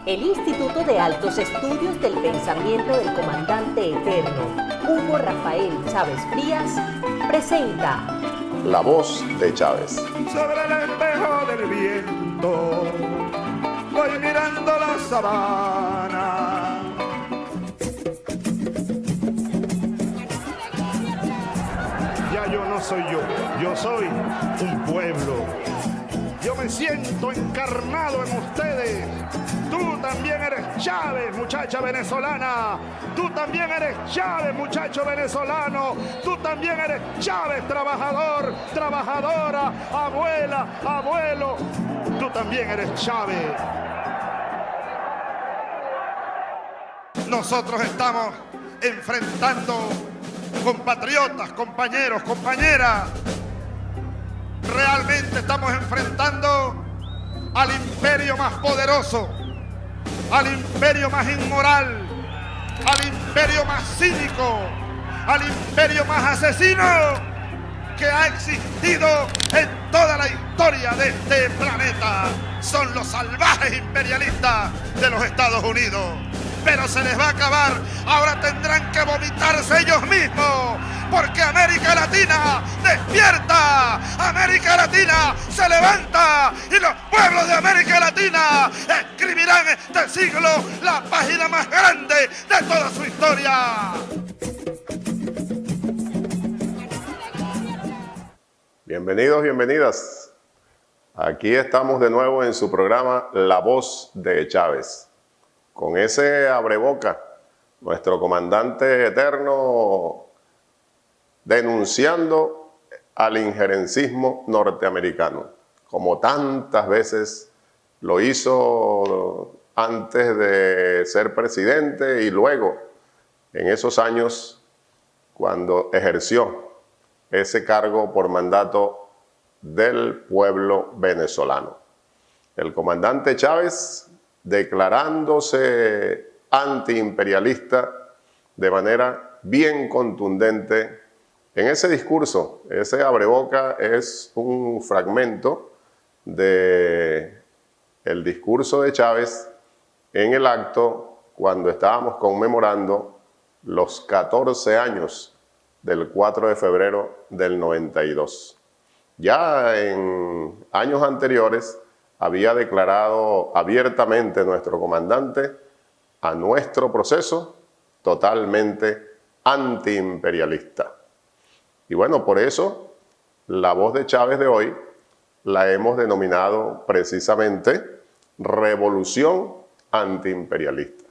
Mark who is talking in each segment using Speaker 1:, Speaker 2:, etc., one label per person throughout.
Speaker 1: El Instituto de Altos Estudios del Pensamiento del Comandante Eterno, Hugo Rafael Chávez Frías, presenta
Speaker 2: La voz de Chávez.
Speaker 3: Sobre el espejo del viento voy mirando la sabana. Ya yo no soy yo soy un pueblo. Yo me siento encarnado en ustedes. Tú también eres Chávez, muchacha venezolana. Tú también eres Chávez, muchacho venezolano. Tú también eres Chávez, trabajador, trabajadora, abuela, abuelo. Tú también eres Chávez. Nosotros estamos enfrentando, compatriotas, compañeros, compañeras. Realmente estamos enfrentando al imperio más poderoso, al imperio más inmoral, al imperio más cínico, al imperio más asesino que ha existido en toda la historia de este planeta. Son los salvajes imperialistas de los Estados Unidos. Pero se les va a acabar. Ahora tendrán que vomitarse ellos mismos. Porque América Latina despierta. América Latina se levanta. Y los pueblos de América Latina escribirán este siglo la página más grande de toda su historia.
Speaker 2: Bienvenidos, bienvenidas. Aquí estamos de nuevo en su programa La Voz de Chávez. Con ese abreboca, nuestro comandante eterno denunciando al injerencismo norteamericano, como tantas veces lo hizo antes de ser presidente y luego en esos años cuando ejerció ese cargo por mandato del pueblo venezolano. El comandante Chávez, declarándose antiimperialista de manera bien contundente en ese discurso. Ese abreboca es un fragmento del discurso de Chávez en el acto cuando estábamos conmemorando los 14 años del 4 de febrero del 92. Ya en años anteriores había declarado abiertamente nuestro comandante a nuestro proceso totalmente antiimperialista. Y bueno, por eso la voz de Chávez de hoy la hemos denominado precisamente Revolución Antiimperialista.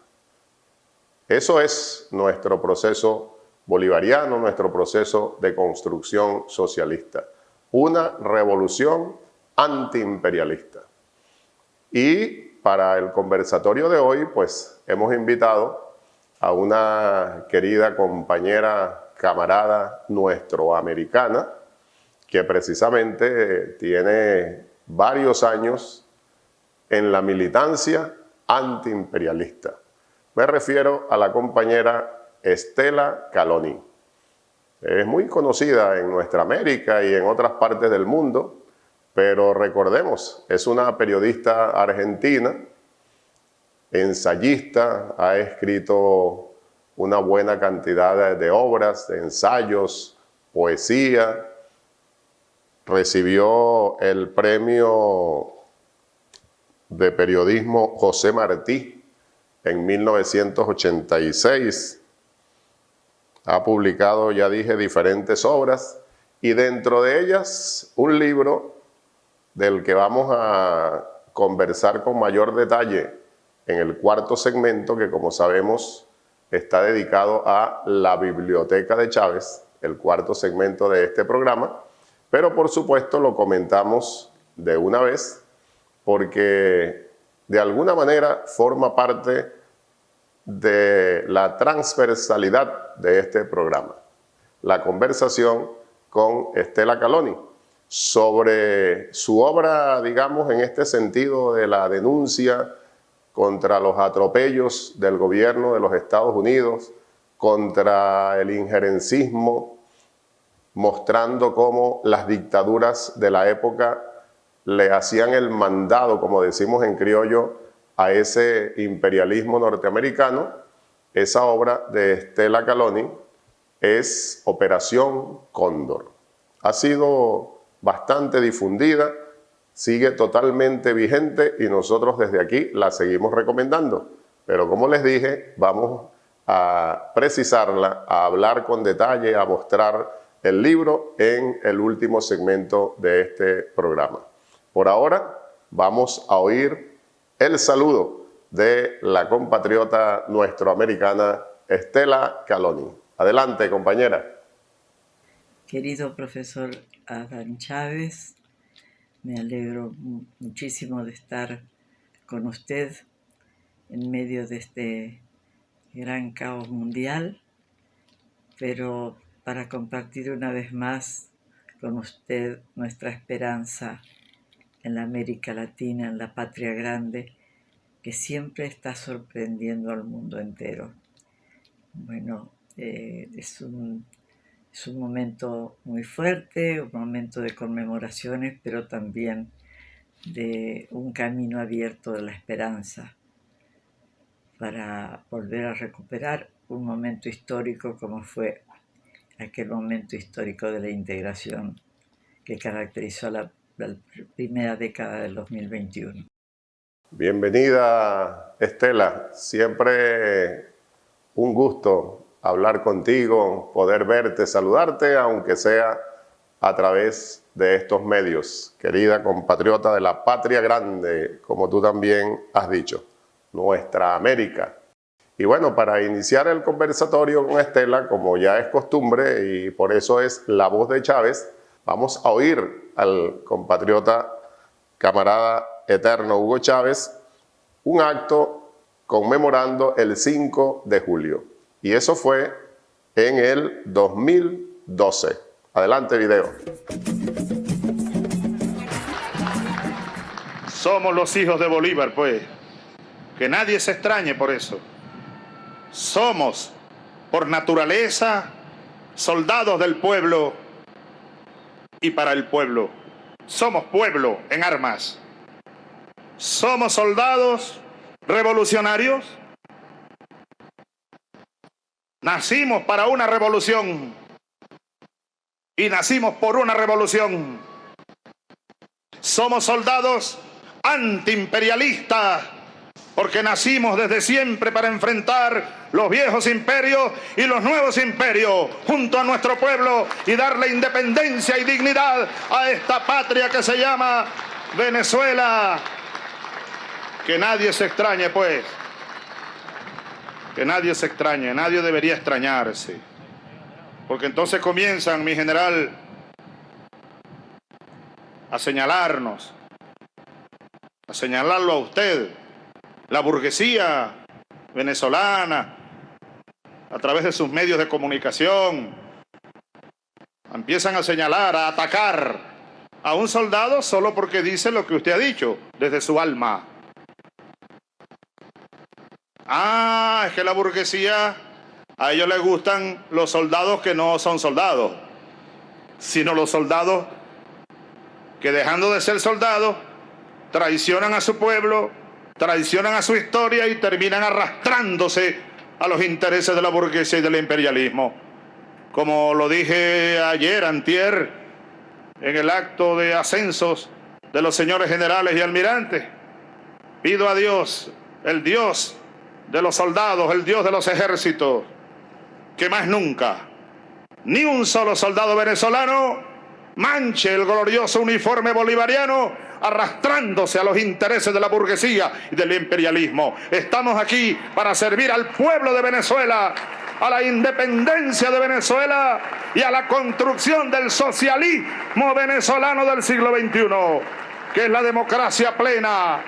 Speaker 2: Eso es nuestro proceso bolivariano, nuestro proceso de construcción socialista. Una revolución antiimperialista. Y para el conversatorio de hoy, pues hemos invitado a una querida compañera, camarada nuestroamericana, que precisamente tiene varios años en la militancia antiimperialista. Me refiero a la compañera Estela Caloni. Es muy conocida en nuestra América y en otras partes del mundo, pero recordemos, es una periodista argentina, ensayista, ha escrito una buena cantidad de obras, de ensayos, poesía. Recibió el premio de periodismo José Martí en 1986. Ha publicado, ya dije, diferentes obras y dentro de ellas un libro del que vamos a conversar con mayor detalle en el cuarto segmento, que como sabemos está dedicado a la Biblioteca de Chávez, el cuarto segmento de este programa, pero por supuesto lo comentamos de una vez porque de alguna manera forma parte de la transversalidad de este programa. La conversación con Estela Caloni sobre su obra, digamos, en este sentido de la denuncia contra los atropellos del gobierno de los Estados Unidos, contra el injerencismo, mostrando cómo las dictaduras de la época le hacían el mandado, como decimos en criollo, a ese imperialismo norteamericano, esa obra de Stella Caloni es Operación Cóndor. Ha sido bastante difundida, sigue totalmente vigente y nosotros desde aquí la seguimos recomendando. Pero como les dije, vamos a precisarla, a hablar con detalle, a mostrar el libro en el último segmento de este programa. Por ahora vamos a oír el saludo de la compatriota nuestroamericana Stella Caloni. Adelante, compañera.
Speaker 4: Querido profesor Adán Chávez, me alegro muchísimo de estar con usted en medio de este gran caos mundial, pero para compartir una vez más con usted nuestra esperanza en la América Latina, en la patria grande, que siempre está sorprendiendo al mundo entero. Bueno, es un momento muy fuerte, un momento de conmemoraciones, pero también de un camino abierto de la esperanza para volver a recuperar un momento histórico como fue aquel momento histórico de la integración que caracterizó la primera década del 2021.
Speaker 2: Bienvenida, Stella. Siempre un gusto hablar contigo, poder verte, saludarte, aunque sea a través de estos medios. Querida compatriota de la patria grande, como tú también has dicho, nuestra América. Y bueno, para iniciar el conversatorio con Stella, como ya es costumbre y por eso es la voz de Chávez, vamos a oír al compatriota, camarada eterno Hugo Chávez, un acto conmemorando el 5 de julio. Y eso fue en el 2012. Adelante, video.
Speaker 3: Somos los hijos de Bolívar, pues. Que nadie se extrañe por eso. Somos, por naturaleza, soldados del pueblo y para el pueblo. Somos pueblo en armas. Somos soldados revolucionarios. Nacimos para una revolución y nacimos por una revolución. Somos soldados antiimperialistas porque nacimos desde siempre para enfrentar los viejos imperios y los nuevos imperios junto a nuestro pueblo y darle independencia y dignidad a esta patria que se llama Venezuela. Que nadie se extrañe, pues. Que nadie se extrañe, nadie debería extrañarse. Porque entonces comienzan, mi general, a señalarnos, a señalarlo a usted, la burguesía venezolana, a través de sus medios de comunicación, empiezan a señalar, a atacar a un soldado solo porque dice lo que usted ha dicho, desde su alma. Ah, es que la burguesía, a ellos les gustan los soldados que no son soldados, sino los soldados que dejando de ser soldados, traicionan a su pueblo, traicionan a su historia y terminan arrastrándose a los intereses de la burguesía y del imperialismo. Como lo dije ayer, antier, en el acto de ascensos de los señores generales y almirantes, pido a Dios, el Dios de los soldados, el Dios de los ejércitos, que más nunca ni un solo soldado venezolano manche el glorioso uniforme bolivariano arrastrándose a los intereses de la burguesía y del imperialismo. Estamos aquí para servir al pueblo de Venezuela, a la independencia de Venezuela y a la construcción del socialismo venezolano del siglo XXI, que es la democracia plena,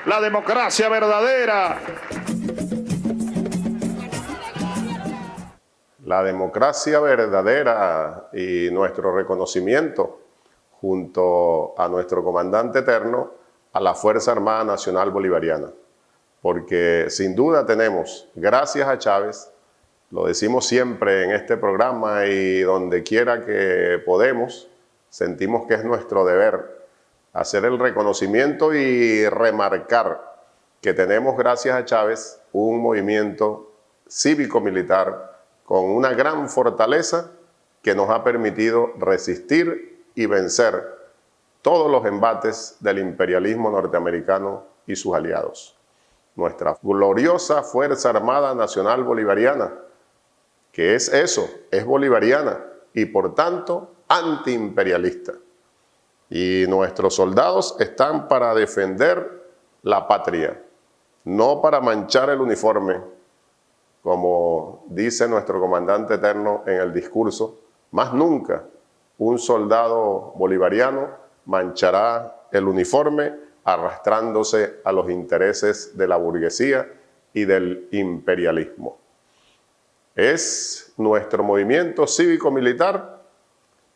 Speaker 3: la democracia verdadera.
Speaker 2: La democracia verdadera y nuestro reconocimiento junto a nuestro comandante eterno, a la Fuerza Armada Nacional Bolivariana. Porque sin duda tenemos, gracias a Chávez, lo decimos siempre en este programa y donde quiera que podemos, sentimos que es nuestro deber hacer el reconocimiento y remarcar que tenemos, gracias a Chávez, un movimiento cívico-militar con una gran fortaleza que nos ha permitido resistir y vencer todos los embates del imperialismo norteamericano y sus aliados. Nuestra gloriosa Fuerza Armada Nacional Bolivariana, que es eso, es bolivariana y por tanto antiimperialista. Y nuestros soldados están para defender la patria, no para manchar el uniforme, como dice nuestro comandante eterno en el discurso. Más nunca un soldado bolivariano manchará el uniforme arrastrándose a los intereses de la burguesía y del imperialismo. Es nuestro movimiento cívico-militar,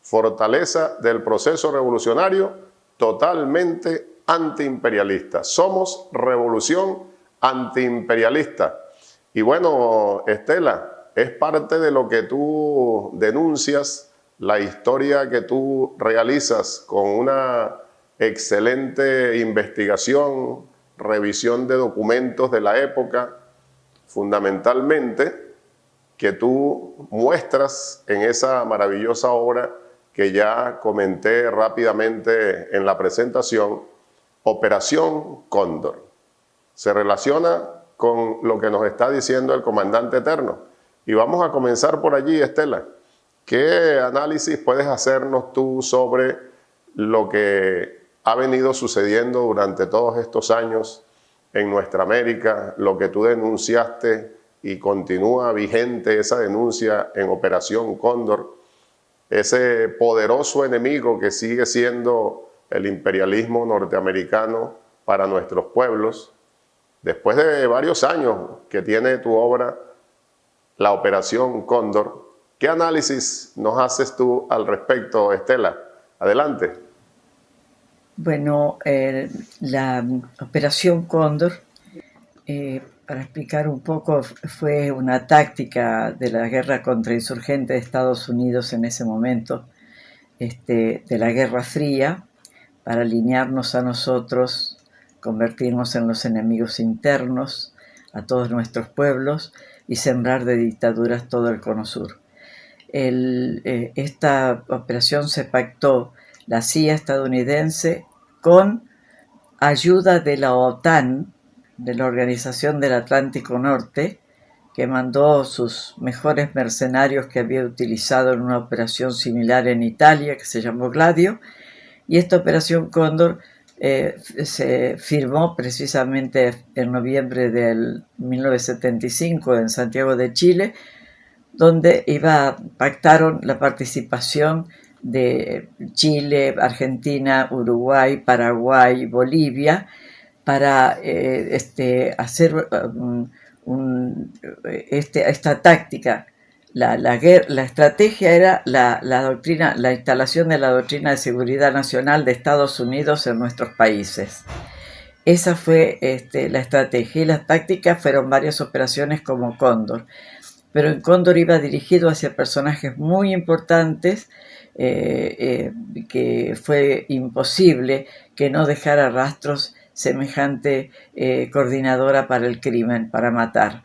Speaker 2: fortaleza del proceso revolucionario, totalmente antiimperialista. Somos revolución antiimperialista. Y bueno, Estela, es parte de lo que tú denuncias, la historia que tú realizas con una excelente investigación, revisión de documentos de la época, fundamentalmente, que tú muestras en esa maravillosa obra que ya comenté rápidamente en la presentación, Operación Cóndor. Se relaciona con lo que nos está diciendo el comandante eterno. Y vamos a comenzar por allí, Estela. ¿Qué análisis puedes hacernos tú sobre lo que ha venido sucediendo durante todos estos años en nuestra América, lo que tú denunciaste y continúa vigente esa denuncia en Operación Cóndor, ese poderoso enemigo que sigue siendo el imperialismo norteamericano para nuestros pueblos? Después de varios años que tiene tu obra, la Operación Cóndor, ¿qué análisis nos haces tú al respecto, Estela? Adelante.
Speaker 4: Bueno, la Operación Cóndor, para explicar un poco, fue una táctica de la guerra contrainsurgente de Estados Unidos en ese momento, de la Guerra Fría, para alinearnos a nosotros, convertirnos en los enemigos internos a todos nuestros pueblos y sembrar de dictaduras todo el Cono Sur. Esta operación se pactó la CIA estadounidense con ayuda de la OTAN, de la Organización del Atlántico Norte, que mandó sus mejores mercenarios que había utilizado en una operación similar en Italia, que se llamó Gladio, y esta Operación Cóndor se firmó precisamente en noviembre del 1975 en Santiago de Chile, donde pactaron la participación de Chile, Argentina, Uruguay, Paraguay, Bolivia, para hacer esta táctica. La estrategia era la instalación de la doctrina de seguridad nacional de Estados Unidos en nuestros países. Esa fue la estrategia, y las tácticas fueron varias operaciones como Cóndor. Pero en Cóndor iba dirigido hacia personajes muy importantes, que fue imposible que no dejara rastros semejante coordinadora para el crimen, para matar.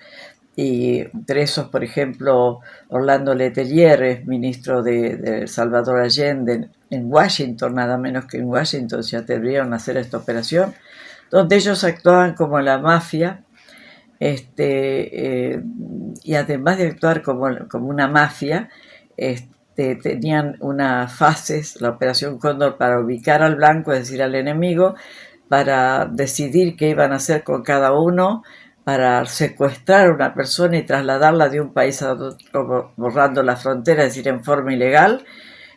Speaker 4: Y entre esos, por ejemplo, Orlando Letelier, ministro de Salvador Allende en Washington, nada menos que en Washington se atrevieron a hacer esta operación, donde ellos actuaban como la mafia, y además de actuar como una mafia, tenían unas fases, la Operación Cóndor, para ubicar al blanco, es decir, al enemigo, para decidir qué iban a hacer con cada uno, para secuestrar a una persona y trasladarla de un país a otro borrando la frontera, es decir, en forma ilegal,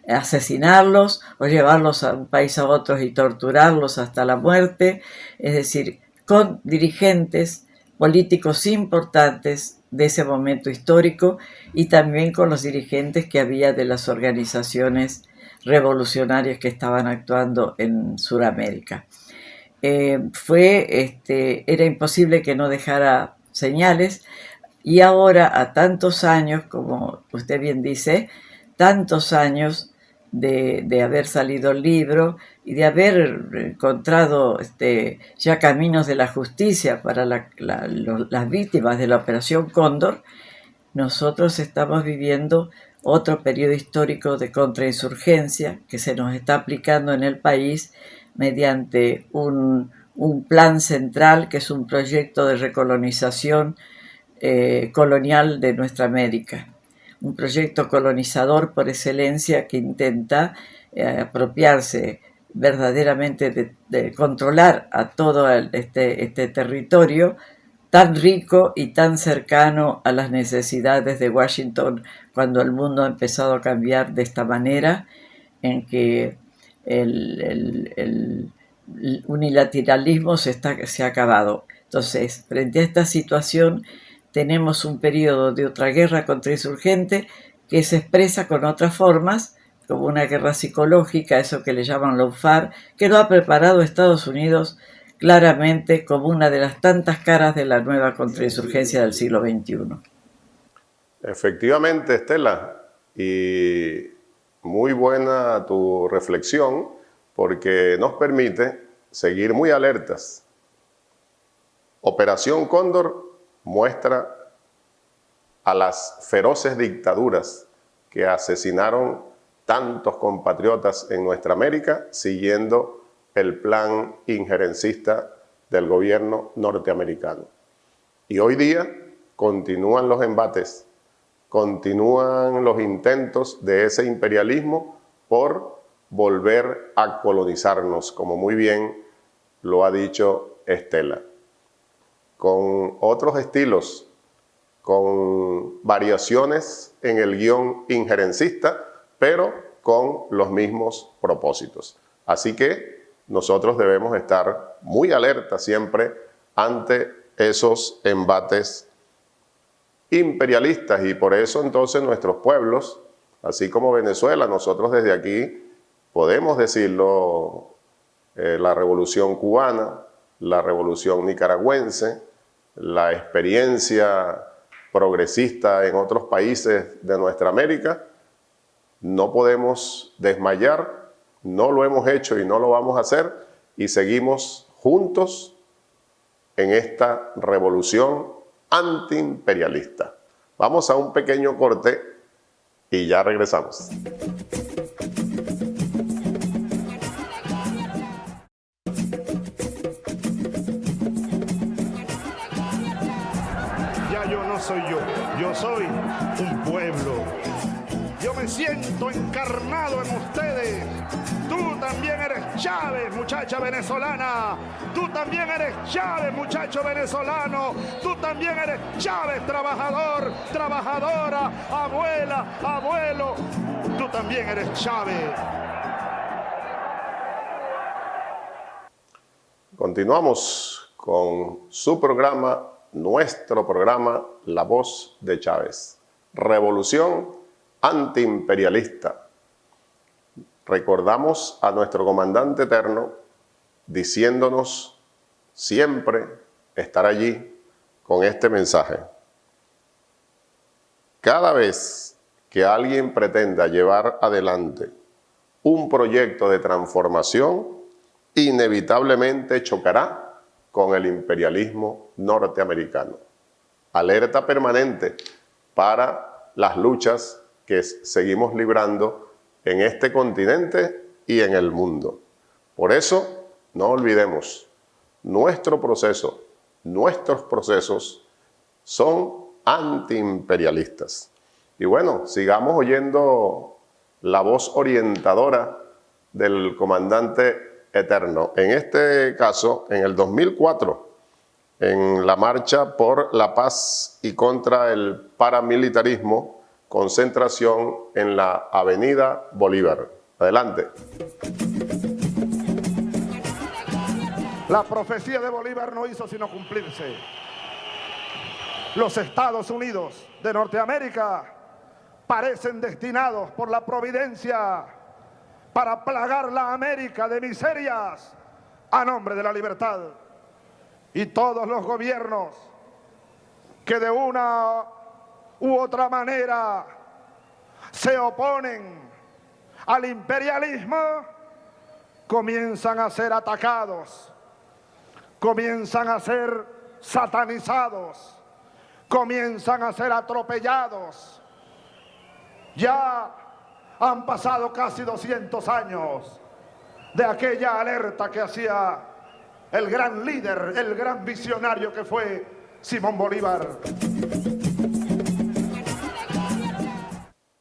Speaker 4: asesinarlos o llevarlos a un país a otro y torturarlos hasta la muerte, es decir, con dirigentes políticos importantes de ese momento histórico y también con los dirigentes que había de las organizaciones revolucionarias que estaban actuando en Sudamérica. Era imposible que no dejara señales, y ahora, a tantos años, como usted bien dice, tantos años de haber salido el libro y de haber encontrado ya caminos de la justicia para las víctimas de la Operación Cóndor, nosotros estamos viviendo otro periodo histórico de contrainsurgencia que se nos está aplicando en el país mediante un plan central que es un proyecto de recolonización colonial de nuestra América. Un proyecto colonizador por excelencia que intenta apropiarse verdaderamente de controlar a todo este territorio tan rico y tan cercano a las necesidades de Washington cuando el mundo ha empezado a cambiar de esta manera, en que el unilateralismo se ha acabado. Entonces, frente a esta situación, tenemos un periodo de otra guerra contrainsurgente que se expresa con otras formas, como una guerra psicológica, eso que le llaman lawfare, que lo ha preparado Estados Unidos claramente como una de las tantas caras de la nueva contrainsurgencia del siglo XXI.
Speaker 2: Efectivamente, Estela, y muy buena tu reflexión, porque nos permite seguir muy alertas. Operación Cóndor muestra a las feroces dictaduras que asesinaron tantos compatriotas en nuestra América siguiendo el plan injerencista del gobierno norteamericano. Y hoy día continúan los embates, continúan los intentos de ese imperialismo por volver a colonizarnos, como muy bien lo ha dicho Estela, con otros estilos, con variaciones en el guión injerencista, pero con los mismos propósitos. Así que nosotros debemos estar muy alerta siempre ante esos embates imperialistas, y por eso entonces nuestros pueblos, así como Venezuela, nosotros desde aquí podemos decirlo, la Revolución Cubana, la Revolución Nicaragüense, la experiencia progresista en otros países de nuestra América, no podemos desmayar. No lo hemos hecho y no lo vamos a hacer, y seguimos juntos en esta revolución antiimperialista. Vamos a un pequeño corte y ya regresamos.
Speaker 3: Ya yo no soy yo soy un pueblo. Yo me siento encarnado en ustedes. Tú también eres Chávez, muchacha venezolana. Tú también eres Chávez, muchacho venezolano. Tú también eres Chávez, trabajador, trabajadora, abuela, abuelo. Tú también eres Chávez.
Speaker 2: Continuamos con su programa, nuestro programa, La Voz de Chávez. Revolución antiimperialista. Recordamos a nuestro comandante eterno diciéndonos siempre estar allí con este mensaje. Cada vez que alguien pretenda llevar adelante un proyecto de transformación, inevitablemente chocará con el imperialismo norteamericano. Alerta permanente para las luchas que seguimos librando en este continente y en el mundo. Por eso, no olvidemos, nuestro proceso, nuestros procesos son antiimperialistas. Y bueno, sigamos oyendo la voz orientadora del comandante eterno. En este caso, en el 2004, en la marcha por la paz y contra el paramilitarismo, concentración en la Avenida Bolívar. Adelante.
Speaker 3: La profecía de Bolívar no hizo sino cumplirse. Los Estados Unidos de Norteamérica parecen destinados por la providencia para plagar la América de miserias a nombre de la libertad. Y todos los gobiernos que de una u otra manera se oponen al imperialismo, comienzan a ser atacados, comienzan a ser satanizados, comienzan a ser atropellados. Ya han pasado casi 200 años de aquella alerta que hacía el gran líder, el gran visionario que fue Simón Bolívar.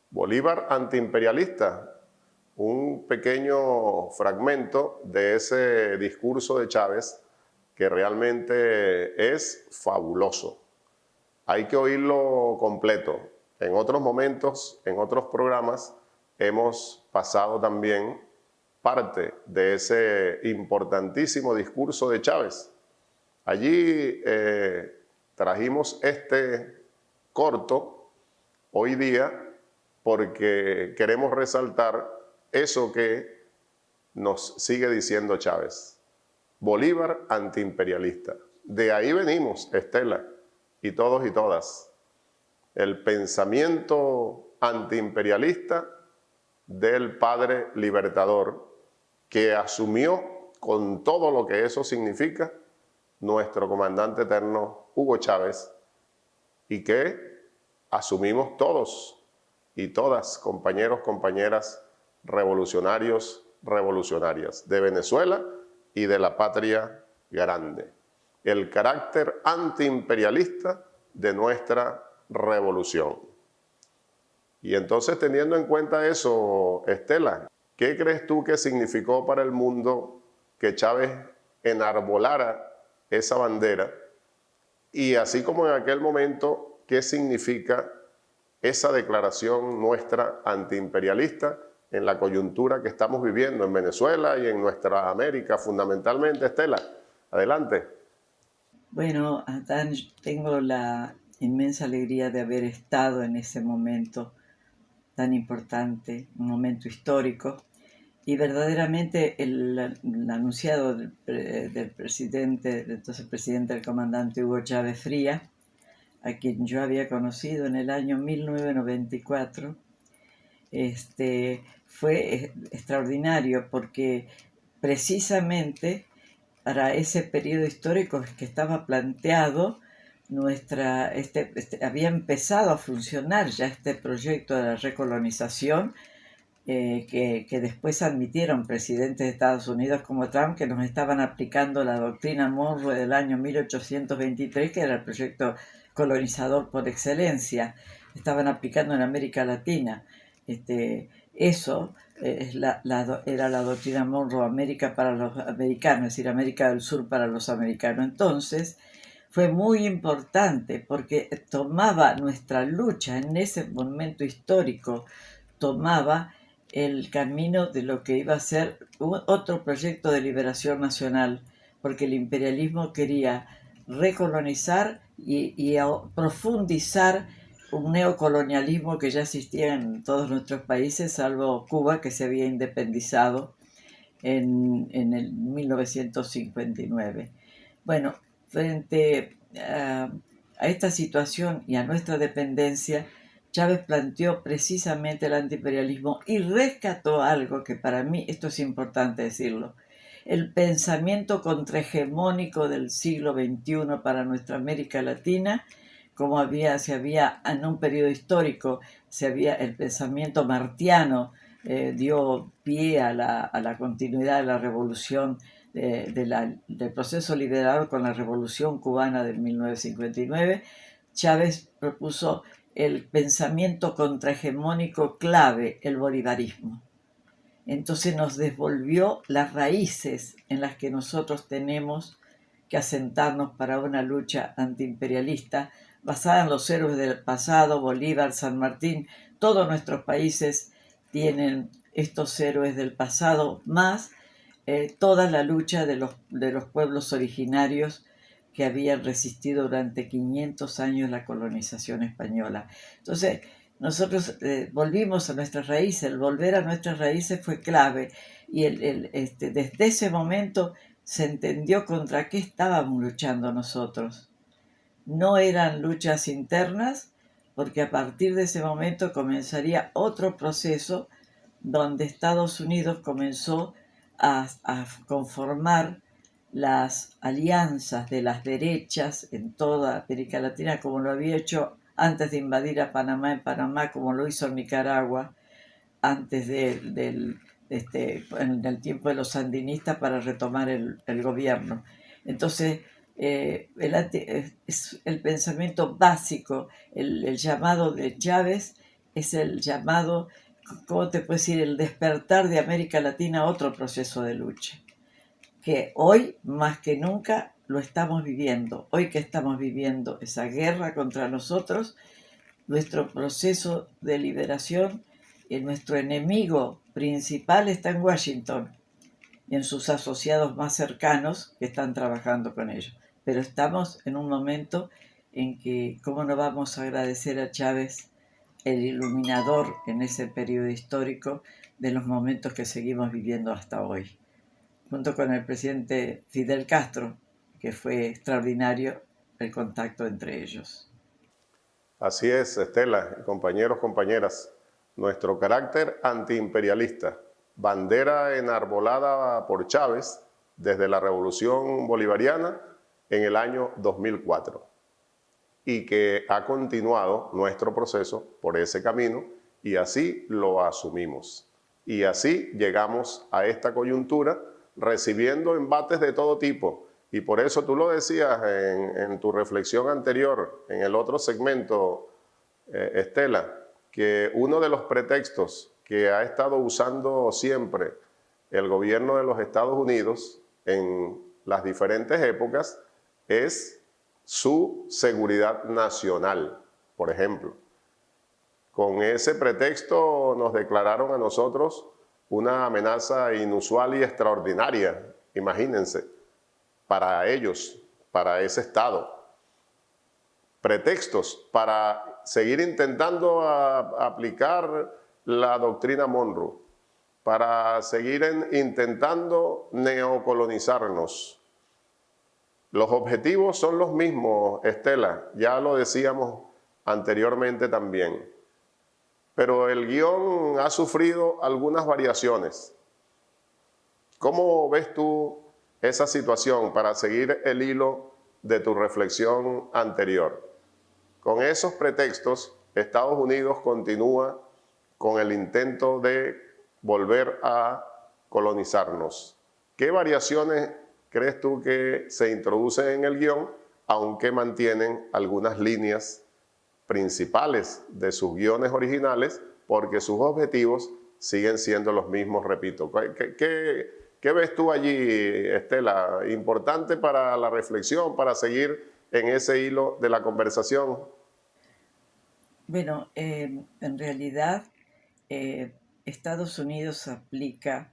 Speaker 2: Bolívar antiimperialista, un pequeño fragmento de ese discurso de Chávez que realmente es fabuloso. Hay que oírlo completo. En otros momentos, en otros programas, hemos pasado también parte de ese importantísimo discurso de Chávez. Allí trajimos este corto hoy día porque queremos resaltar eso que nos sigue diciendo Chávez. Bolívar antiimperialista. De ahí venimos, Estela, y todos y todas. El pensamiento antiimperialista del padre libertador que asumió con todo lo que eso significa nuestro comandante eterno Hugo Chávez y que asumimos todos y todas, compañeros, compañeras, revolucionarios, revolucionarias de Venezuela y de la patria grande. El carácter antiimperialista de nuestra revolución. Y entonces, teniendo en cuenta eso, Estela, ¿qué crees tú que significó para el mundo que Chávez enarbolara esa bandera? Y así como en aquel momento, ¿qué significa esa declaración nuestra antiimperialista en la coyuntura que estamos viviendo en Venezuela y en nuestra América fundamentalmente? Estela, adelante.
Speaker 4: Bueno, Adán, tengo la inmensa alegría de haber estado en ese momento tan importante, un momento histórico, y verdaderamente el anunciado del presidente, entonces presidente del comandante Hugo Chávez Frías, a quien yo había conocido en el año 1994, fue extraordinario porque precisamente para ese periodo histórico que estaba planteado, había empezado a funcionar ya este proyecto de la recolonización que después admitieron presidentes de Estados Unidos como Trump, que nos estaban aplicando la doctrina Monroe del año 1823, que era el proyecto colonizador por excelencia. Estaban aplicando en América Latina. Eso era la doctrina Monroe, América para los americanos, es decir, América del Sur para los americanos. Entonces, fue muy importante porque tomaba nuestra lucha en ese momento histórico, tomaba el camino de lo que iba a ser otro proyecto de liberación nacional, porque el imperialismo quería recolonizar y profundizar un neocolonialismo que ya existía en todos nuestros países, salvo Cuba, que se había independizado en el 1959. Bueno, frente a esta situación y a nuestra dependencia, Chávez planteó precisamente el antiimperialismo y rescató algo que para mí, esto es importante decirlo, el pensamiento contrahegemónico del siglo XXI para nuestra América Latina, como se había en un periodo histórico, el pensamiento martiano dio pie a la continuidad de la revolución, del proceso liberador con la revolución cubana de 1959, Chávez propuso el pensamiento contrahegemónico clave, el bolivarismo. Entonces nos devolvió las raíces en las que nosotros tenemos que asentarnos para una lucha antiimperialista basada en los héroes del pasado, Bolívar, San Martín. Todos nuestros países tienen estos héroes del pasado, más toda la lucha de los pueblos originarios que habían resistido durante 500 años la colonización española. Entonces, nosotros volvimos a nuestras raíces. El volver a nuestras raíces fue clave, y desde ese momento se entendió contra qué estábamos luchando nosotros. No eran luchas internas, porque a partir de ese momento comenzaría otro proceso donde Estados Unidos comenzó a conformar las alianzas de las derechas en toda América Latina, como lo había hecho antes de invadir a Panamá en Panamá, como lo hizo en Nicaragua, antes en el tiempo de los sandinistas para retomar el gobierno. Entonces, es el pensamiento básico, el llamado de Chávez es el llamado, ¿cómo te puedo decir?, el despertar de América Latina a otro proceso de lucha, que hoy más que nunca lo estamos viviendo. Hoy que estamos viviendo esa guerra contra nosotros, nuestro proceso de liberación y nuestro enemigo principal está en Washington y en sus asociados más cercanos que están trabajando con ellos. Pero estamos en un momento en que, ¿cómo no vamos a agradecer a Chávez, el iluminador en ese periodo histórico de los momentos que seguimos viviendo hasta hoy? Junto con el presidente Fidel Castro, que fue extraordinario el contacto entre ellos.
Speaker 2: Así es, Estela, compañeros, compañeras. Nuestro carácter antiimperialista, bandera enarbolada por Chávez desde la Revolución Bolivariana en el año 2004 y que ha continuado nuestro proceso por ese camino y así lo asumimos. Y así llegamos a esta coyuntura recibiendo embates de todo tipo. Y por eso tú lo decías en tu reflexión anterior, en el otro segmento, Estela, que uno de los pretextos que ha estado usando siempre el gobierno de los Estados Unidos en las diferentes épocas es su seguridad nacional, por ejemplo. Con ese pretexto nos declararon a nosotros una amenaza inusual y extraordinaria, imagínense, para ellos, para ese Estado. Pretextos para seguir intentando aplicar la doctrina Monroe, para seguir intentando neocolonizarnos. Los objetivos son los mismos, Estela, ya lo decíamos anteriormente también, pero el guión ha sufrido algunas variaciones. ¿Cómo ves tú esa situación para seguir el hilo de tu reflexión anterior? Con esos pretextos, Estados Unidos continúa con el intento de volver a colonizarnos. ¿Qué variaciones crees tú que se introducen en el guión, aunque mantienen algunas líneas principales de sus guiones originales, porque sus objetivos siguen siendo los mismos, repito? ¿Qué ves tú allí, Estela, importante para la reflexión, para seguir en ese hilo de la conversación?
Speaker 4: Bueno, en realidad Estados Unidos aplica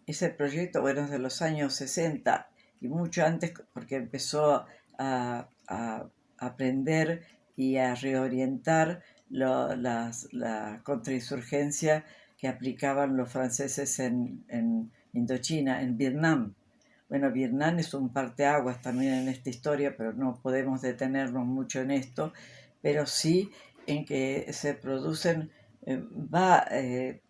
Speaker 4: ese proyecto, bueno, desde los años 60 y mucho antes, porque empezó a aprender y a reorientar la contrainsurgencia que aplicaban los franceses en Indochina, en Vietnam. Bueno, Vietnam es un parteaguas también en esta historia, pero no podemos detenernos mucho en esto, pero sí en que se producen,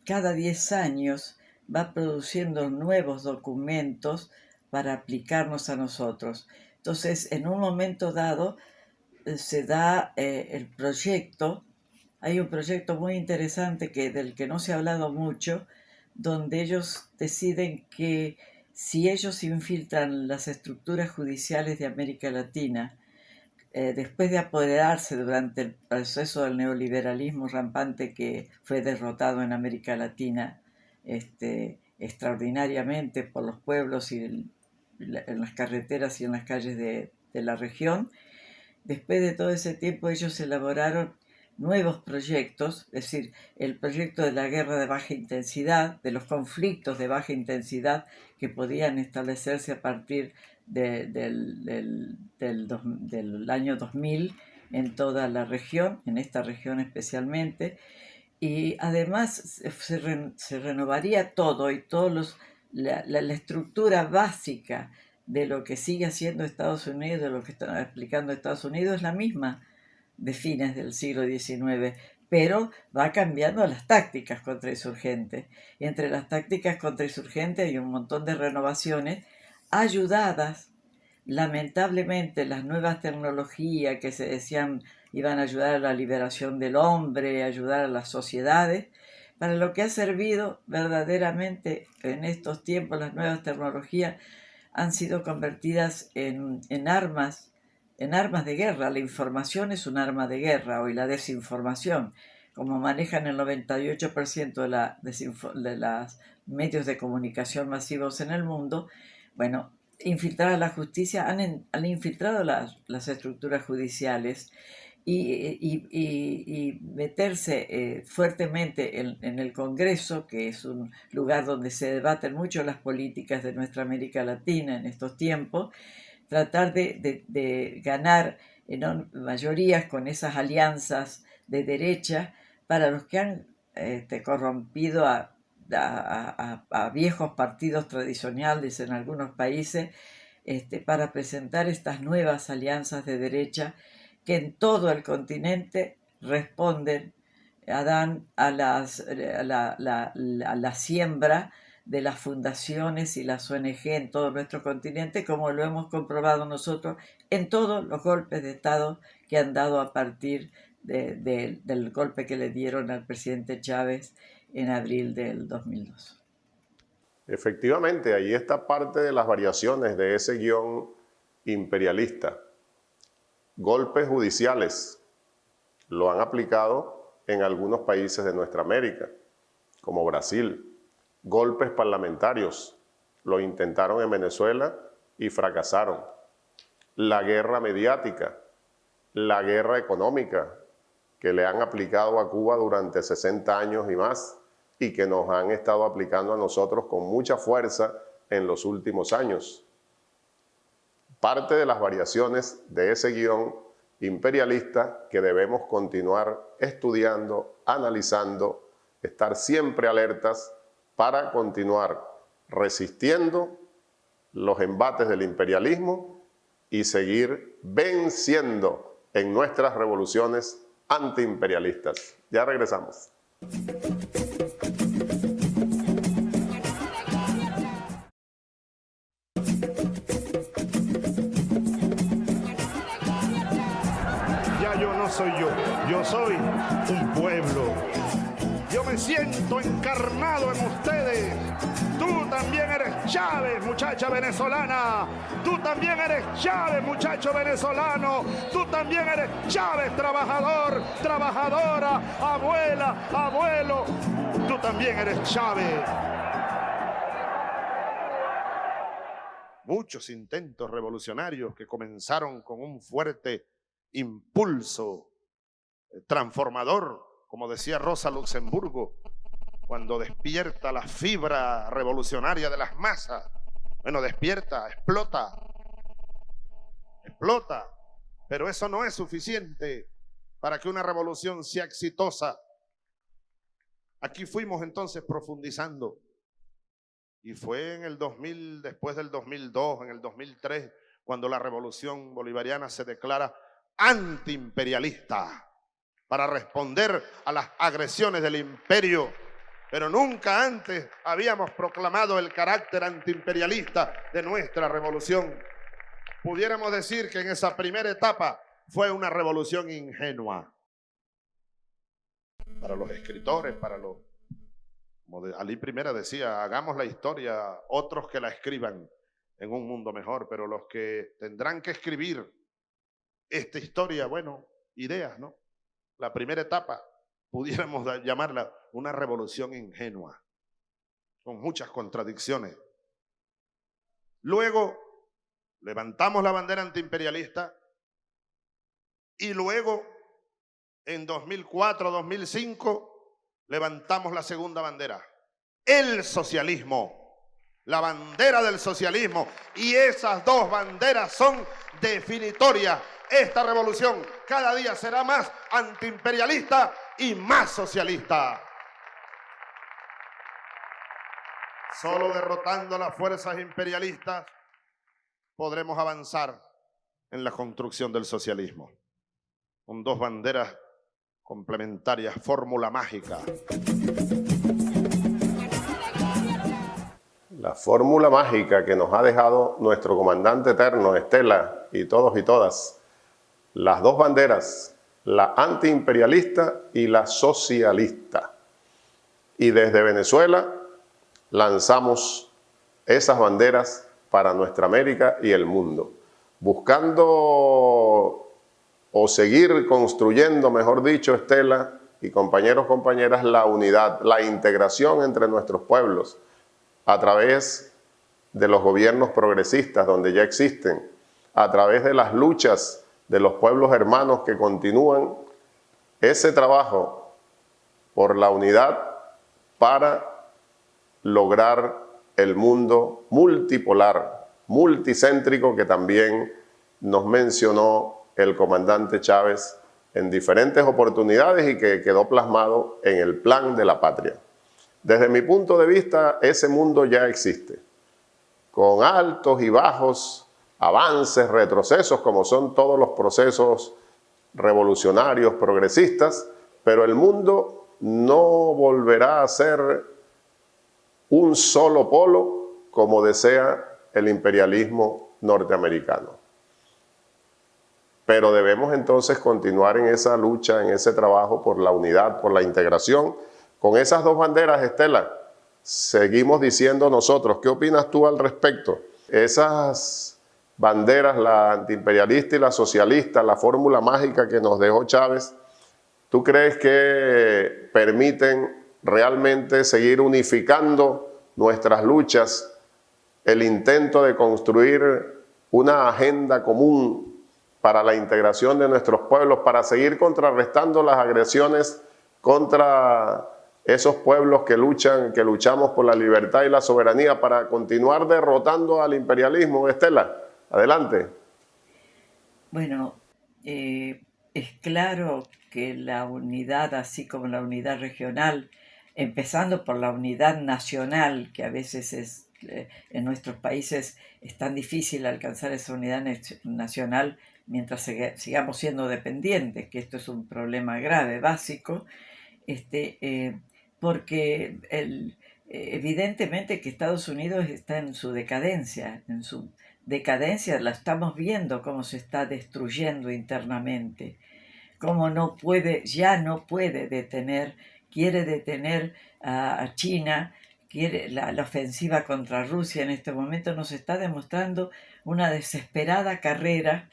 Speaker 4: cada 10 años va produciendo nuevos documentos para aplicarnos a nosotros. Entonces, en un momento dado, se da el proyecto. Hay un proyecto muy interesante del que no se ha hablado mucho, donde ellos deciden que si ellos infiltran las estructuras judiciales de América Latina, después de apoderarse durante el proceso del neoliberalismo rampante que fue derrotado en América Latina extraordinariamente por los pueblos y en las carreteras y en las calles de la región, después de todo ese tiempo ellos elaboraron nuevos proyectos, es decir, el proyecto de la guerra de baja intensidad, de los conflictos de baja intensidad que podían establecerse a partir del año 2000 en toda la región, en esta región especialmente, y además se renovaría todo y la estructura básica de lo que sigue haciendo Estados Unidos, de lo que está explicando Estados Unidos, es la misma de fines del siglo XIX, pero va cambiando las tácticas contrainsurgentes. Y entre las tácticas contrainsurgentes hay un montón de renovaciones ayudadas, lamentablemente, las nuevas tecnologías que se decían iban a ayudar a la liberación del hombre, ayudar a las sociedades, para lo que ha servido verdaderamente en estos tiempos. Las nuevas tecnologías han sido convertidas en armas de guerra. La información es un arma de guerra, hoy la desinformación, como manejan el 98% de los medios de comunicación masivos en el mundo. Bueno, infiltrar a la justicia, han infiltrado las estructuras judiciales y meterse fuertemente en el Congreso, que es un lugar donde se debaten mucho las políticas de nuestra América Latina en estos tiempos, tratar de ganar mayorías con esas alianzas de derecha para los que han corrompido a viejos partidos tradicionales en algunos países, para presentar estas nuevas alianzas de derecha que en todo el continente responden a la siembra de las fundaciones y las ONG en todo nuestro continente, como lo hemos comprobado nosotros en todos los golpes de Estado que han dado a partir del golpe que le dieron al presidente Chávez en abril del 2002.
Speaker 2: Efectivamente, ahí está parte de las variaciones de ese guión imperialista. Golpes judiciales lo han aplicado en algunos países de nuestra América, como Brasil. Golpes parlamentarios lo intentaron en Venezuela y fracasaron. La guerra mediática, la guerra económica que le han aplicado a Cuba durante 60 años y más, y que nos han estado aplicando a nosotros con mucha fuerza en los últimos años. Parte de las variaciones de ese guión imperialista que debemos continuar estudiando, analizando, estar siempre alertas para continuar resistiendo los embates del imperialismo y seguir venciendo en nuestras revoluciones antiimperialistas. Ya regresamos.
Speaker 3: Soy yo soy un pueblo. Yo me siento encarnado en ustedes. Tú también eres Chávez, muchacha venezolana. Tú también eres Chávez, muchacho venezolano. Tú también eres Chávez, trabajador, trabajadora, abuela, abuelo. Tú también eres Chávez. Muchos intentos revolucionarios que comenzaron con un fuerte impulso transformador, como decía Rosa Luxemburgo, cuando despierta la fibra revolucionaria de las masas. Bueno, despierta, explota, pero eso no es suficiente para que una revolución sea exitosa. Aquí fuimos entonces profundizando, y fue en el 2000, después del 2002, en el 2003, cuando la revolución bolivariana se declara antiimperialista para responder a las agresiones del imperio, pero nunca antes habíamos proclamado el carácter antiimperialista de nuestra revolución. Pudiéramos decir que en esa primera etapa fue una revolución ingenua. Para los escritores, como Ali Primera decía, hagamos la historia, otros que la escriban en un mundo mejor, pero los que tendrán que escribir esta historia, bueno, ideas, ¿no? La primera etapa, pudiéramos llamarla una revolución ingenua, con muchas contradicciones. Luego, levantamos la bandera antiimperialista y luego, en 2004, 2005, levantamos la segunda bandera, el socialismo, la bandera del socialismo, y esas dos banderas son definitorias. Esta revolución cada día será más antiimperialista y más socialista. Solo derrotando a las fuerzas imperialistas podremos avanzar en la construcción del socialismo, con dos banderas complementaria fórmula mágica.
Speaker 2: La fórmula mágica que nos ha dejado nuestro comandante eterno, Estela, y todos y todas. Las dos banderas, la antiimperialista y la socialista. Y desde Venezuela lanzamos esas banderas para nuestra América y el mundo, buscando o seguir construyendo, mejor dicho, Estela y compañeros, compañeras, la unidad, la integración entre nuestros pueblos a través de los gobiernos progresistas donde ya existen, a través de las luchas de los pueblos hermanos que continúan ese trabajo por la unidad para lograr el mundo multipolar, multicéntrico que también nos mencionó el comandante Chávez en diferentes oportunidades y que quedó plasmado en el Plan de la Patria. Desde mi punto de vista, ese mundo ya existe, con altos y bajos, avances, retrocesos, como son todos los procesos revolucionarios, progresistas, pero el mundo no volverá a ser un solo polo como desea el imperialismo norteamericano. Pero debemos entonces continuar en esa lucha, en ese trabajo por la unidad, por la integración. Con esas dos banderas, Estela, seguimos diciendo nosotros, ¿qué opinas tú al respecto? Esas banderas, la antiimperialista y la socialista, la fórmula mágica que nos dejó Chávez, ¿tú crees que permiten realmente seguir unificando nuestras luchas, el intento de construir una agenda común para la integración de nuestros pueblos, para seguir contrarrestando las agresiones contra esos pueblos que luchamos por la libertad y la soberanía, para continuar derrotando al imperialismo? Estela, adelante.
Speaker 4: Bueno, es claro que la unidad, así como la unidad regional, empezando por la unidad nacional, que a veces en nuestros países es tan difícil alcanzar esa unidad nacional mientras sigamos siendo dependientes, que esto es un problema grave, básico, porque evidentemente que Estados Unidos está en su decadencia la estamos viendo cómo se está destruyendo internamente, cómo ya no puede detener, quiere detener a China, quiere la ofensiva contra Rusia en este momento nos está demostrando una desesperada carrera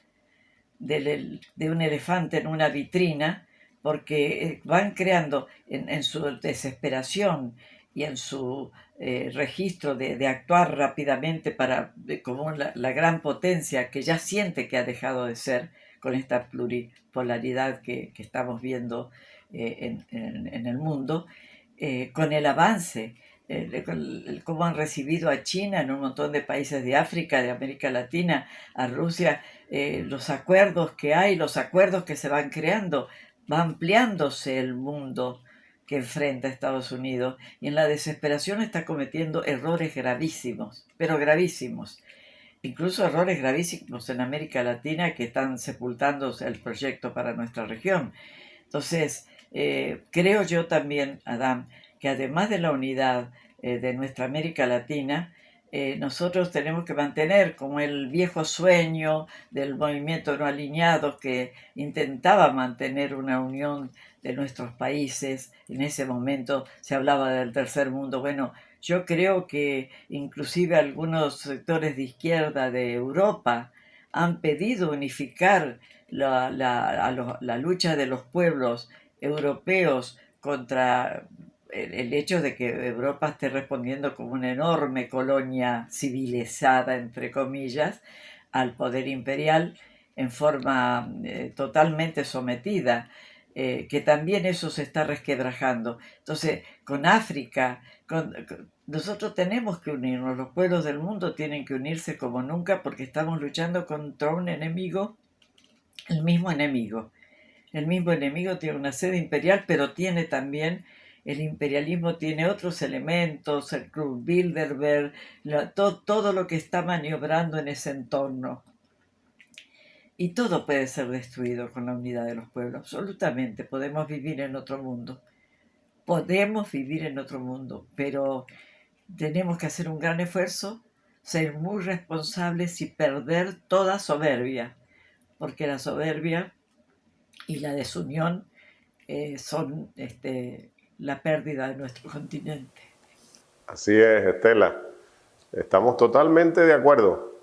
Speaker 4: de un elefante en una vitrina, porque van creando en su desesperación y en su registro de actuar rápidamente como la gran potencia que ya siente que ha dejado de ser con esta pluripolaridad que estamos viendo en el mundo, con el avance, cómo han recibido a China en un montón de países de África, de América Latina, a Rusia, los acuerdos que hay, los acuerdos que se van creando, va ampliándose el mundo que enfrenta a Estados Unidos, y en la desesperación está cometiendo errores gravísimos, pero gravísimos, incluso errores gravísimos en América Latina que están sepultando el proyecto para nuestra región. Entonces, creo yo también, Adam, que además de la unidad de nuestra América Latina, nosotros tenemos que mantener como el viejo sueño del movimiento no alineado que intentaba mantener una unión de nuestros países. En ese momento se hablaba del tercer mundo. Bueno, yo creo que inclusive algunos sectores de izquierda de Europa han pedido unificar la lucha de los pueblos europeos contra el hecho de que Europa esté respondiendo como una enorme colonia civilizada, entre comillas, al poder imperial en forma totalmente sometida, que también eso se está resquebrajando. Entonces, con África, nosotros tenemos que unirnos, los pueblos del mundo tienen que unirse como nunca, porque estamos luchando contra un enemigo, el mismo enemigo. El mismo enemigo tiene una sede imperial, pero tiene también, el imperialismo tiene otros elementos, el Club Bilderberg, todo lo que está maniobrando en ese entorno. Y todo puede ser destruido con la unidad de los pueblos, absolutamente. Podemos vivir en otro mundo. Podemos vivir en otro mundo, pero tenemos que hacer un gran esfuerzo, ser muy responsables y perder toda soberbia, porque la soberbia y la desunión son la pérdida de nuestro continente.
Speaker 2: Así es, Estela. Estamos totalmente de acuerdo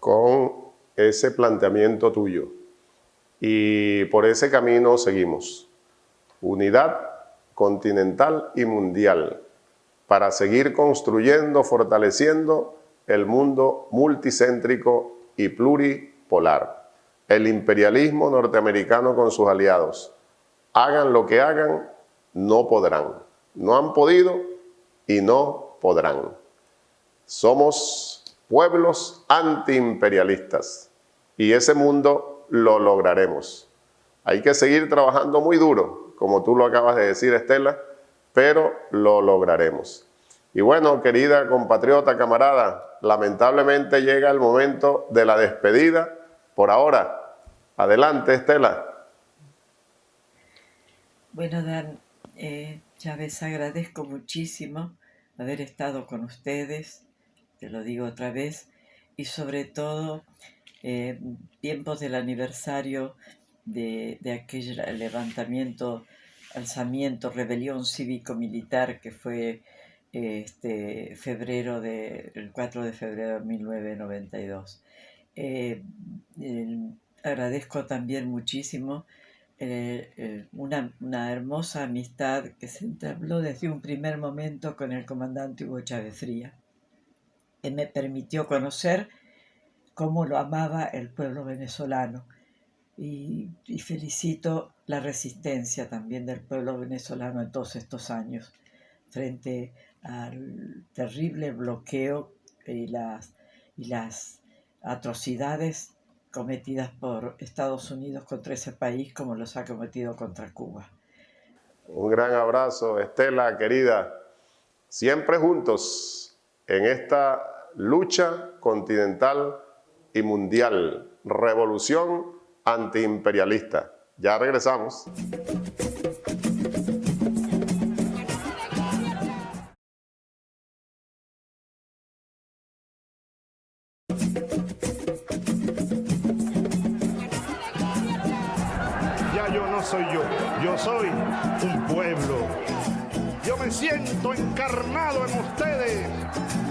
Speaker 2: con ese planteamiento tuyo. Y por ese camino seguimos. Unidad continental y mundial para seguir construyendo, fortaleciendo el mundo multicéntrico y pluripolar. El imperialismo norteamericano con sus aliados. Hagan lo que hagan, no podrán. No han podido y no podrán. Somos pueblos antiimperialistas y ese mundo lo lograremos. Hay que seguir trabajando muy duro, como tú lo acabas de decir, Estela, pero lo lograremos. Y bueno, querida compatriota, camarada, lamentablemente llega el momento de la despedida por ahora. Adelante, Estela.
Speaker 4: Bueno, Dan, Chávez, agradezco muchísimo haber estado con ustedes, te lo digo otra vez, y sobre todo tiempos del aniversario de aquel levantamiento, alzamiento, rebelión cívico-militar que fue el 4 de febrero de 1992. Agradezco también muchísimo una hermosa amistad que se entabló desde un primer momento con el comandante Hugo Chávez Frías, que me permitió conocer cómo lo amaba el pueblo venezolano. Y felicito la resistencia también del pueblo venezolano en todos estos años frente al terrible bloqueo y las atrocidades cometidas por Estados Unidos contra ese país como los ha cometido contra Cuba.
Speaker 2: Un gran abrazo, Estela, querida. Siempre juntos en esta lucha continental y mundial. Revolución antiimperialista. Ya regresamos.
Speaker 3: Ya yo no soy yo soy un pueblo. Yo me siento encarnado en ustedes.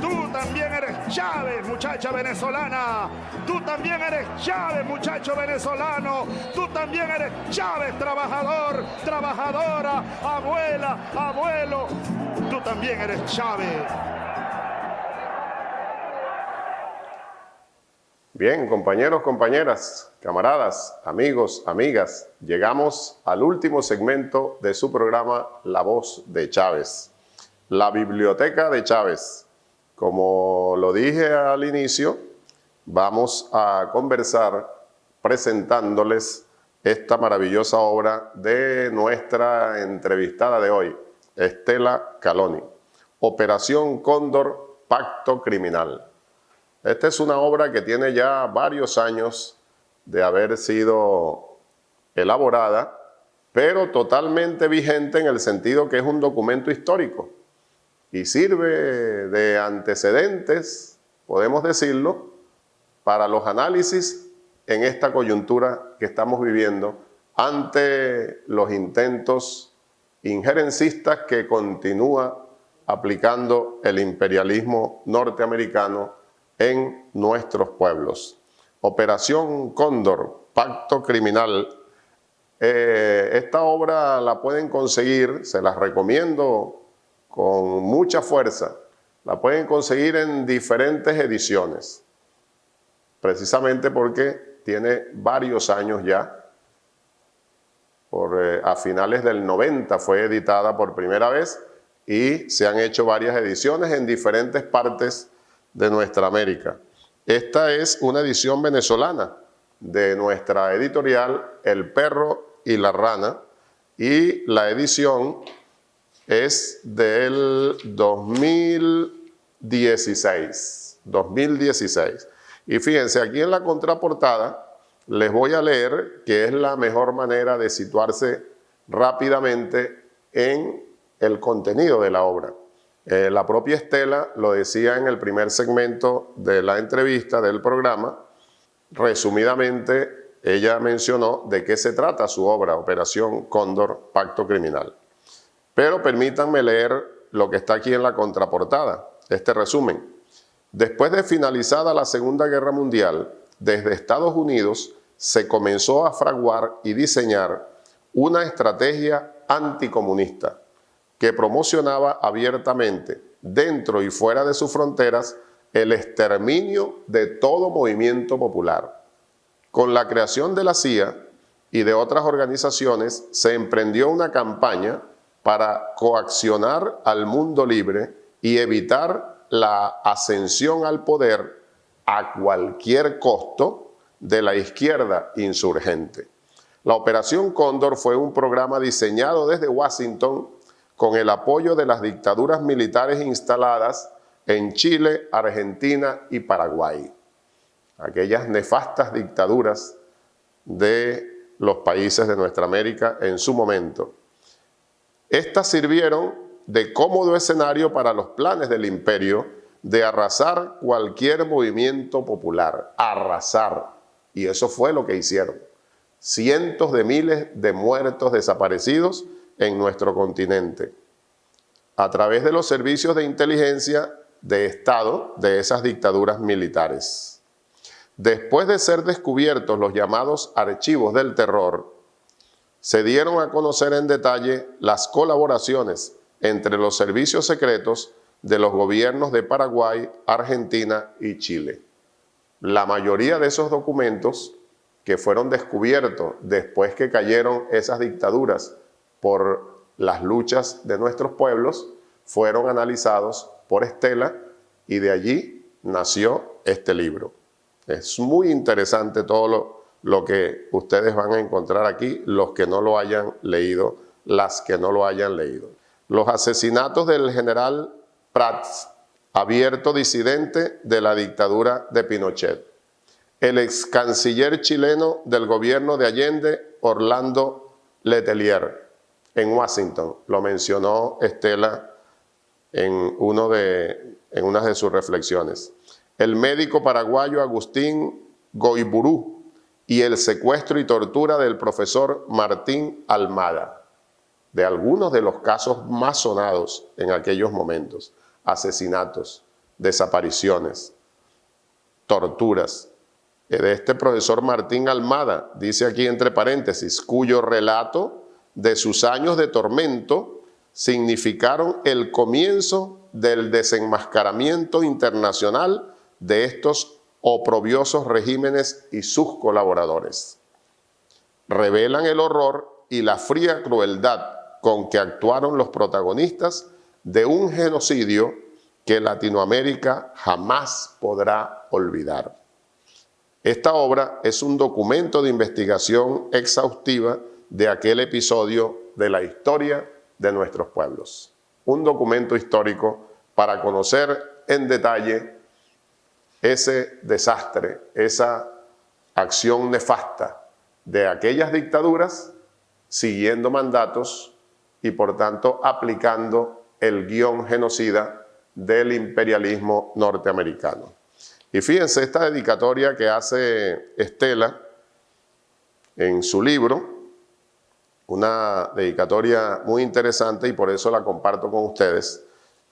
Speaker 3: Tú también eres Chávez, muchacha venezolana. Tú también eres Chávez, muchacho venezolano. Tú también eres Chávez, trabajador, trabajadora, abuela, abuelo. Tú también eres Chávez.
Speaker 2: Bien, compañeros, compañeras, camaradas, amigos, amigas, llegamos al último segmento de su programa La Voz de Chávez, la Biblioteca de Chávez. Como lo dije al inicio, vamos a conversar presentándoles esta maravillosa obra de nuestra entrevistada de hoy, Estela Caloni, Operación Cóndor, Pacto Criminal. Esta es una obra que tiene ya varios años de haber sido elaborada, pero totalmente vigente en el sentido que es un documento histórico y sirve de antecedentes, podemos decirlo, para los análisis en esta coyuntura que estamos viviendo ante los intentos injerencistas que continúa aplicando el imperialismo norteamericano en nuestros pueblos. Operación Cóndor, Pacto Criminal. Esta obra la pueden conseguir, se las recomiendo con mucha fuerza, la pueden conseguir en diferentes ediciones, precisamente porque tiene varios años ya. A finales del 90 fue editada por primera vez y se han hecho varias ediciones en diferentes partes de nuestra América. Esta es una edición venezolana de nuestra editorial El Perro y la Rana y la edición es del 2016. Y fíjense, aquí en la contraportada les voy a leer, que es la mejor manera de situarse rápidamente en el contenido de la obra. La propia Estela lo decía en el primer segmento de la entrevista del programa. Resumidamente, ella mencionó de qué se trata su obra, Operación Cóndor, Pacto Criminal. Pero permítanme leer lo que está aquí en la contraportada, este resumen. Después de finalizada la Segunda Guerra Mundial, desde Estados Unidos se comenzó a fraguar y diseñar una estrategia anticomunista que promocionaba abiertamente, dentro y fuera de sus fronteras, el exterminio de todo movimiento popular. Con la creación de la CIA y de otras organizaciones, se emprendió una campaña para coaccionar al mundo libre y evitar la ascensión al poder a cualquier costo de la izquierda insurgente. La Operación Cóndor fue un programa diseñado desde Washington con el apoyo de las dictaduras militares instaladas en Chile, Argentina y Paraguay. Aquellas nefastas dictaduras de los países de nuestra América en su momento. Estas sirvieron de cómodo escenario para los planes del imperio de arrasar cualquier movimiento popular. Arrasar. Y eso fue lo que hicieron. Cientos de miles de muertos desaparecidos en nuestro continente, a través de los servicios de inteligencia de Estado de esas dictaduras militares. Después de ser descubiertos los llamados archivos del terror, se dieron a conocer en detalle las colaboraciones entre los servicios secretos de los gobiernos de Paraguay, Argentina y Chile. La mayoría de esos documentos que fueron descubiertos después que cayeron esas dictaduras por las luchas de nuestros pueblos, fueron analizados por Estela y de allí nació este libro. Es muy interesante todo lo que ustedes van a encontrar aquí, los que no lo hayan leído, las que no lo hayan leído. Los asesinatos del general Prats, abierto disidente de la dictadura de Pinochet. El ex canciller chileno del gobierno de Allende, Orlando Letelier, en Washington. Lo mencionó Estela en una de sus reflexiones. El médico paraguayo Agustín Goiburú y el secuestro y tortura del profesor Martín Almada, de algunos de los casos más sonados en aquellos momentos. Asesinatos, desapariciones, torturas. De este profesor Martín Almada, dice aquí entre paréntesis, cuyo relato de sus años de tormento significaron el comienzo del desenmascaramiento internacional de estos oprobiosos regímenes y sus colaboradores. Revelan el horror y la fría crueldad con que actuaron los protagonistas de un genocidio que Latinoamérica jamás podrá olvidar. Esta obra es un documento de investigación exhaustiva de aquel episodio de la historia de nuestros pueblos. Un documento histórico para conocer en detalle ese desastre, esa acción nefasta de aquellas dictaduras siguiendo mandatos y por tanto aplicando el guión genocida del imperialismo norteamericano. Y fíjense esta dedicatoria que hace Estela en su libro, una dedicatoria muy interesante y por eso la comparto con ustedes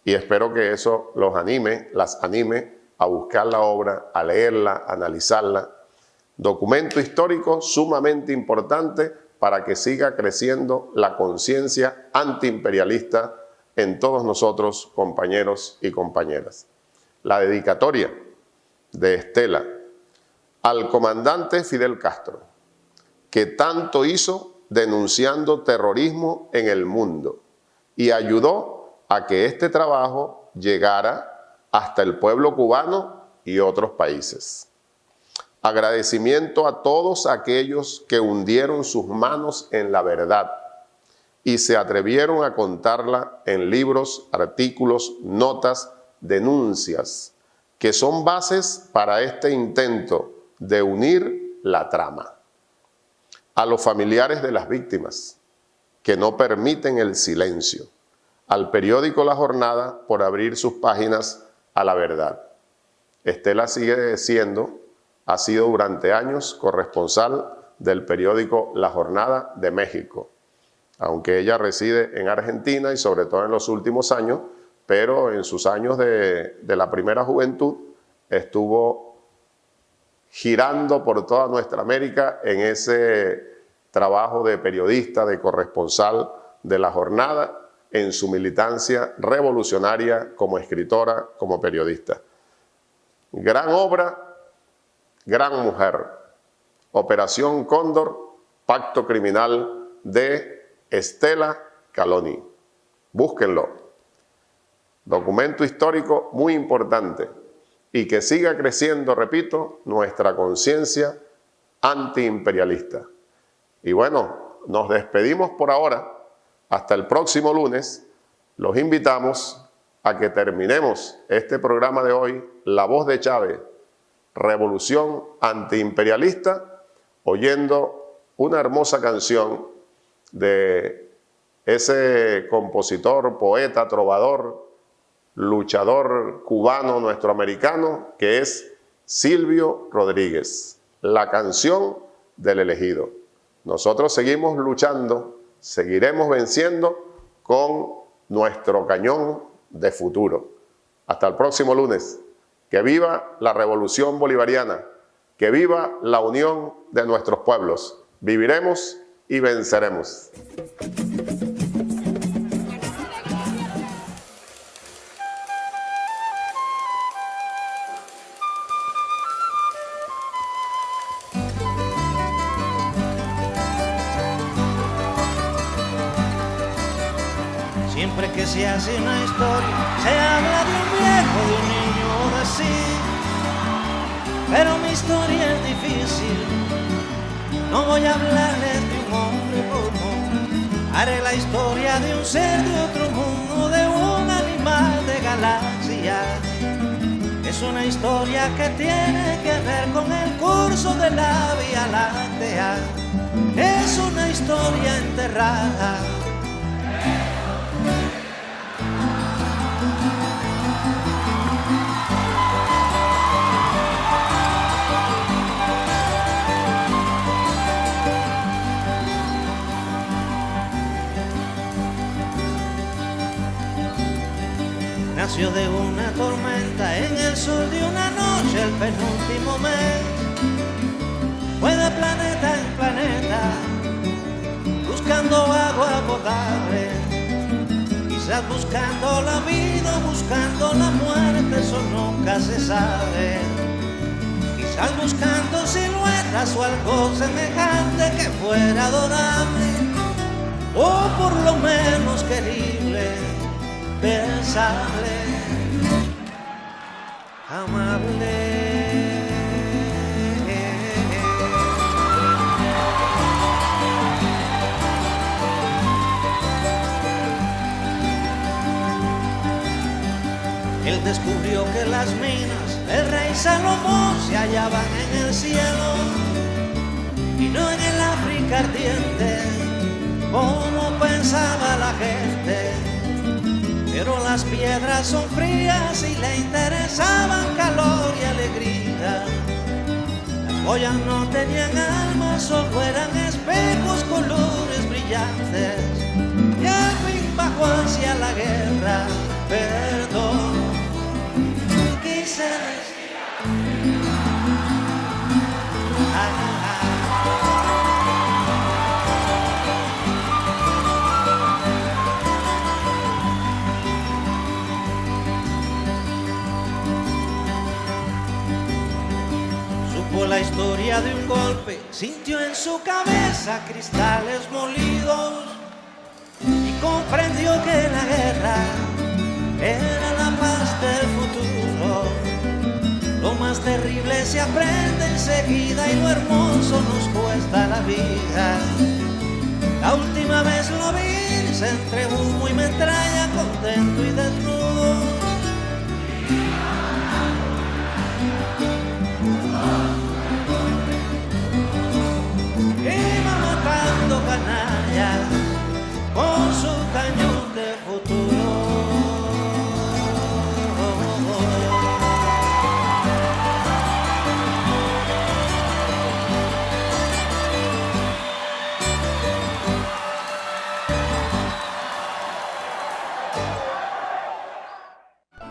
Speaker 2: y espero que eso los anime, las anime a buscar la obra, a leerla, a analizarla. Documento histórico sumamente importante para que siga creciendo la conciencia antiimperialista en todos nosotros, compañeros y compañeras. La dedicatoria de Estela al comandante Fidel Castro, que tanto hizo denunciando terrorismo en el mundo y ayudó a que este trabajo llegara hasta el pueblo cubano y otros países. Agradecimiento a todos aquellos que hundieron sus manos en la verdad y se atrevieron a contarla en libros, artículos, notas, denuncias, que son bases para este intento de unir la trama. A los familiares de las víctimas, que no permiten el silencio. Al periódico La Jornada por abrir sus páginas a la verdad. Estela ha sido durante años corresponsal del periódico La Jornada de México, aunque ella reside en Argentina y sobre todo en los últimos años, pero en sus años de la primera juventud estuvo girando por toda nuestra América en ese trabajo de periodista, de corresponsal de La Jornada, en su militancia revolucionaria como escritora, como periodista. Gran obra, gran mujer. Operación Cóndor, Pacto Criminal de Estela Caloni. Búsquenlo. Documento histórico muy importante y que siga creciendo, repito, nuestra conciencia antiimperialista. Y bueno, nos despedimos por ahora. Hasta el próximo lunes. Los invitamos a que terminemos este programa de hoy, La Voz de Chávez, Revolución Antiimperialista, oyendo una hermosa canción de ese compositor, poeta, trovador, luchador cubano, nuestro americano, que es Silvio Rodríguez, la canción del elegido. Nosotros seguimos luchando, seguiremos venciendo con nuestro cañón de futuro. Hasta el próximo lunes. Que viva la revolución bolivariana, que viva la unión de nuestros pueblos. Viviremos y venceremos.
Speaker 5: Siempre que se hace una historia, se habla de un viejo, de un niño o de sí. Pero mi historia es difícil, no voy a hablarles de un hombre común. Haré la historia de un ser de otro mundo, de un animal de galaxia. Es una historia que tiene que ver con el curso de la Vía Láctea. Es una historia enterrada. Nació de una tormenta en el sol de una noche el penúltimo mes. Fue de planeta en planeta buscando agua potable, quizás buscando la vida, buscando la muerte, eso nunca se sabe. Quizás buscando siluetas o algo semejante que fuera adorable o por lo menos querible, pensable, amable. Él descubrió que las minas del rey Salomón se hallaban en el cielo y no en el África ardiente, como pensaba la gente. Pero las piedras son frías y le interesaban calor y alegría. Las joyas no tenían alma, solo eran espejos, colores brillantes. Y al fin bajó hacia la guerra, perdón, quise decir. Supo la historia de un golpe, sintió en su cabeza cristales molidos y comprendió que la guerra era la paz del futuro. Lo más terrible se aprende enseguida y lo hermoso nos cuesta la vida. La última vez lo vi entre humo y metralla, contento y desnudo.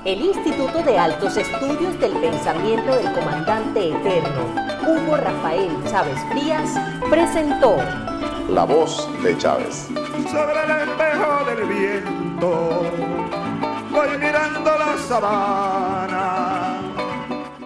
Speaker 1: El Instituto de Altos Estudios del Pensamiento del Comandante Eterno, Hugo Rafael Chávez Frías, presentó
Speaker 2: La voz de Chávez.
Speaker 3: Sobre el espejo del viento voy mirando la sabana.